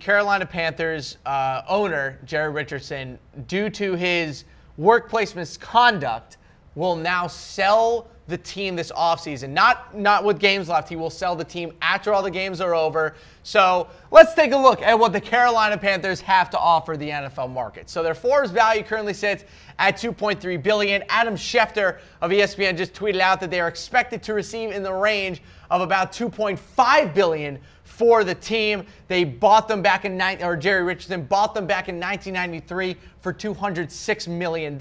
Carolina Panthers owner, Jerry Richardson, due to his workplace misconduct, will now sell the team this offseason. Not with games left. He will sell the team after all the games are over. So let's take a look at what the Carolina Panthers have to offer the NFL market. So their Forbes value currently sits at $2.3 billion. Adam Schefter of ESPN just tweeted out that they are expected to receive in the range of about $2.5 billion for the team. They bought them back in Jerry Richardson bought them back in 1993 for $206 million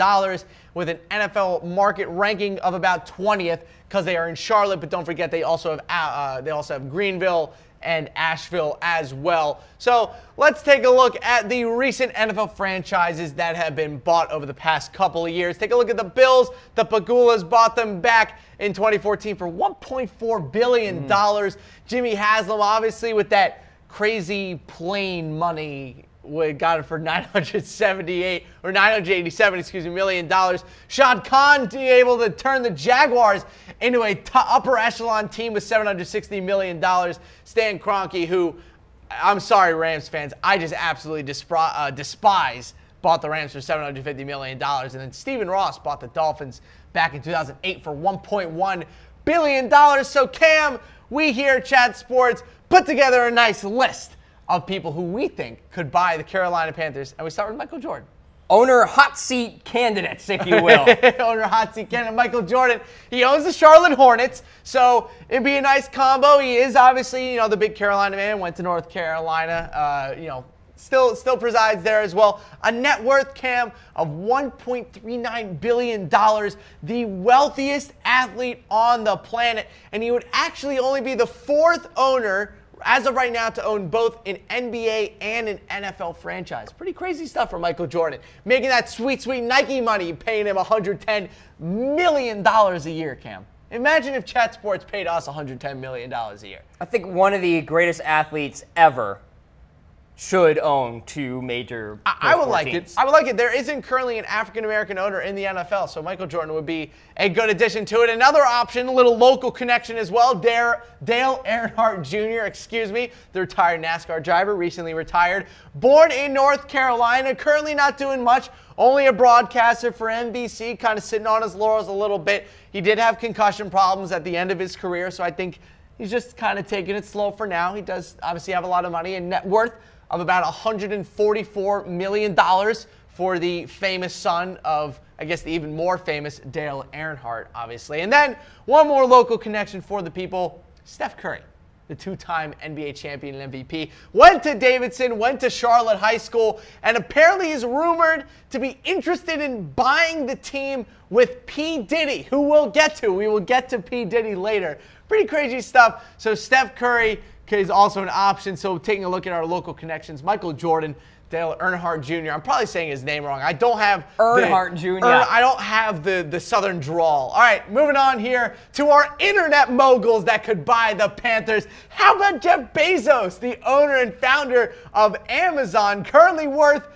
with an NFL market ranking of about 20th because they are in Charlotte. But don't forget, they also have Greenville and Asheville as well. So let's take a look at the recent NFL franchises that have been bought over the past couple of years. Take a look at the Bills. The Pagulas bought them back in 2014 for $1.4 billion. Jimmy Haslam, obviously, with that crazy plane money, we got it for $987 million. Shad Khan to be able to turn the Jaguars into a upper echelon team with $760 million. Stan Kroenke, who, I'm sorry, Rams fans, I just absolutely despise, bought the Rams for $750 million. And then Stephen Ross bought the Dolphins back in 2008 for $1.1 billion. So Cam, we here at Chat Sports put together a nice list of people who we think could buy the Carolina Panthers. And we start with Michael Jordan. Owner hot seat candidates, if you will. Owner hot seat candidate, Michael Jordan. He owns the Charlotte Hornets, so it'd be a nice combo. He is obviously, the big Carolina man, went to North Carolina, still presides there as well. A net worth, Cam, of $1.39 billion, the wealthiest athlete on the planet. And he would actually only be the fourth owner as of right now to own both an NBA and an NFL franchise. Pretty crazy stuff for Michael Jordan. Making that sweet, sweet Nike money, paying him $110 million a year, Cam. Imagine if Chat Sports paid us $110 million a year. I think one of the greatest athletes ever should own two major I would like teams. it. I would like it. There isn't currently an African-American owner in the NFL, so Michael Jordan would be a good addition to it. Another option, a little local connection as well, Dale Earnhardt Jr., the retired NASCAR driver, recently retired. Born in North Carolina, currently not doing much, only a broadcaster for NBC, kind of sitting on his laurels a little bit. He did have concussion problems at the end of his career, so I think he's just kind of taking it slow for now. He does obviously have a lot of money and net worth of about $144 million for the famous son of, I guess, the even more famous Dale Earnhardt, obviously. And then one more local connection for the people, Steph Curry, the two-time NBA champion and MVP, went to Davidson, went to Charlotte High School, and apparently is rumored to be interested in buying the team with P. Diddy, who we'll get to. We will get to P. Diddy later. Pretty crazy stuff. So Steph Curry is also an option. So taking a look at our local connections, Michael Jordan, Dale Earnhardt Jr. I'm probably saying his name wrong. I don't have Earnhardt Jr. I don't have the southern drawl. All right, moving on here to our internet moguls that could buy the Panthers. How about Jeff Bezos, the owner and founder of Amazon, currently worth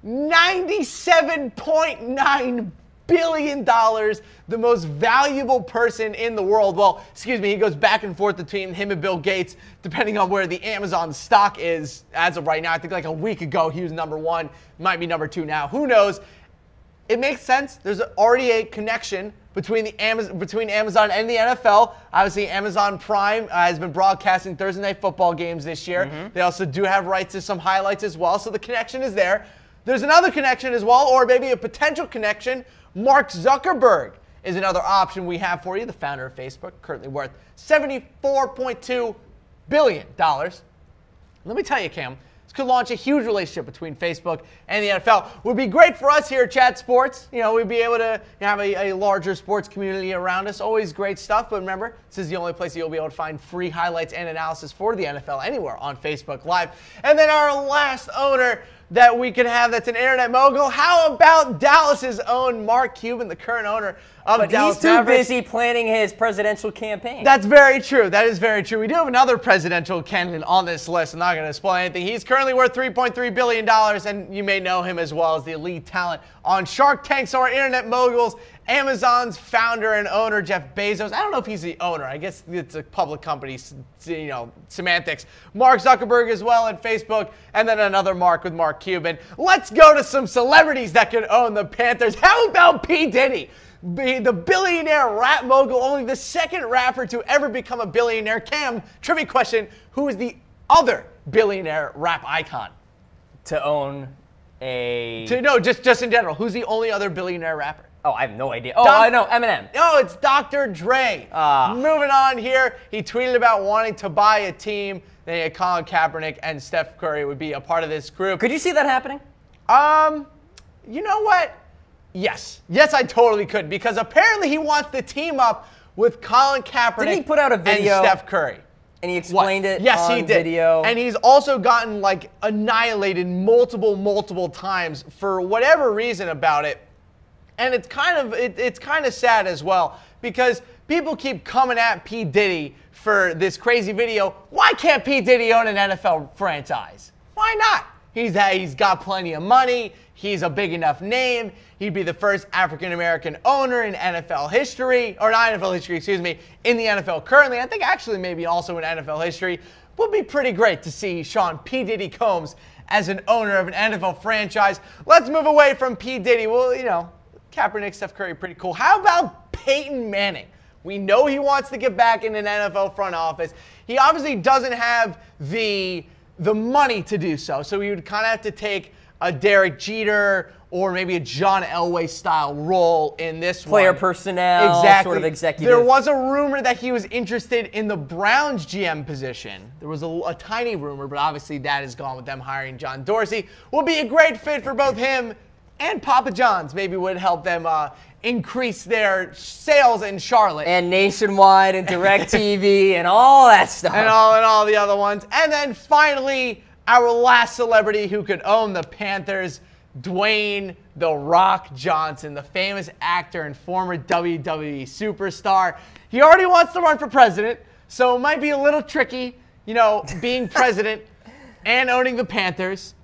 $97.9 billion, the most valuable person in the world. Well, he goes back and forth between him and Bill Gates, depending on where the Amazon stock is as of right now. I think like a week ago he was number one, might be number two now. Who knows? It makes sense. There's already a connection between Amazon and the NFL. Obviously, Amazon Prime has been broadcasting Thursday Night Football games this year. They also do have rights to some highlights as well, so the connection is there. There's another connection as well, or maybe a potential connection. Mark Zuckerberg is another option we have for you, the founder of Facebook, currently worth $74.2 billion. Let me tell you, Cam, this could launch a huge relationship between Facebook and the NFL. Would be great for us here at Chat Sports. We'd be able to have a larger sports community around us. Always great stuff, but remember, this is the only place you'll be able to find free highlights and analysis for the NFL anywhere on Facebook Live. And then our last owner that we could have that's an internet mogul. How about Dallas's own Mark Cuban, the current owner of But Dallas he's too Mavericks. busy planning his presidential campaign. That's very true. That is very true. We do have another presidential candidate on this list. I'm not going to spoil anything. He's currently worth $3.3 billion, and you may know him as well as the elite talent on Shark Tank. So our internet moguls, Amazon's founder and owner, Jeff Bezos. I don't know if he's the owner. I guess it's a public company, you know, semantics. Mark Zuckerberg as well at Facebook, and then another Mark with Mark Cuban. Let's go to some celebrities that could own the Panthers. How about P. Diddy? The billionaire rap mogul, only the second rapper to ever become a billionaire. Cam, trivia question, who is the other billionaire rap icon? To own a... No, just in general. Who's the only other billionaire rapper? Oh, I have no idea. Oh, I know, Eminem. No, it's Dr. Dre. Moving on here, he tweeted about wanting to buy a team. Then he had Colin Kaepernick and Steph Curry would be a part of this group. Could you see that happening? You know what? Yes. Yes, I totally could, because apparently he wants to team up with Colin Kaepernick Didn't he put out a video and Steph Curry. And he explained it Yes, on he did. video. And he's also gotten like annihilated multiple times for whatever reason about it. And it's kind of sad as well, because people keep coming at P. Diddy for this crazy video. Why can't P. Diddy own an NFL franchise? Why not? He's got plenty of money. He's a big enough name. He'd be the first African-American owner in NFL history, or not NFL history, excuse me, in the NFL currently. I think actually maybe also in NFL history. Would be pretty great to see Sean P. Diddy Combs as an owner of an NFL franchise. Let's move away from P. Diddy. Well, you know, Kaepernick, Steph Curry, pretty cool. How about Peyton Manning? We know he wants to get back in an NFL front office. He obviously doesn't have the money to do so, so he would kind of have to take a Derek Jeter or maybe a John Elway style role in this Player one. personnel, exactly. sort of executive. There was a rumor that he was interested in the Browns GM position. There was a tiny rumor, but obviously that is gone with them hiring John Dorsey. Will be a great fit for both him and Papa John's. Maybe would help them increase their sales in Charlotte. And Nationwide and DirecTV and all that stuff. And all the other ones. And then finally, our last celebrity who could own the Panthers, Dwayne "The Rock" Johnson, the famous actor and former WWE superstar. He already wants to run for president, so it might be a little tricky, you know, being president and owning the Panthers.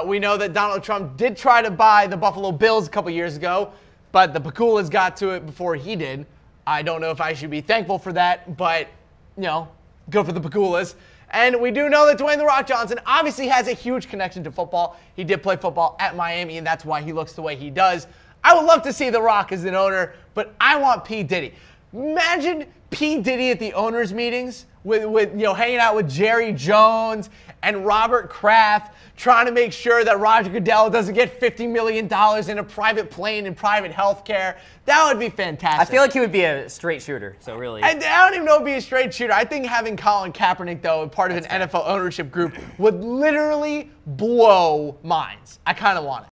We know that Donald Trump did try to buy the Buffalo Bills a couple years ago, but the Paculas got to it before he did. I don't know if I should be thankful for that, but, you know, good for the Paculas. And we do know that Dwayne "The Rock" Johnson obviously has a huge connection to football. He did play football at Miami, and that's why he looks the way he does. I would love to see The Rock as an owner, but I want P. Diddy. Imagine P. Diddy at the owners' meetings with you know, hanging out with Jerry Jones and Robert Kraft, trying to make sure that Roger Goodell doesn't get $50 million in a private plane and private health care. That would be fantastic. I feel like he would be a straight shooter, so really. I don't even know if he'd be a straight shooter. I think having Colin Kaepernick, though, part of an NFL ownership group would literally blow minds. I kind of want it.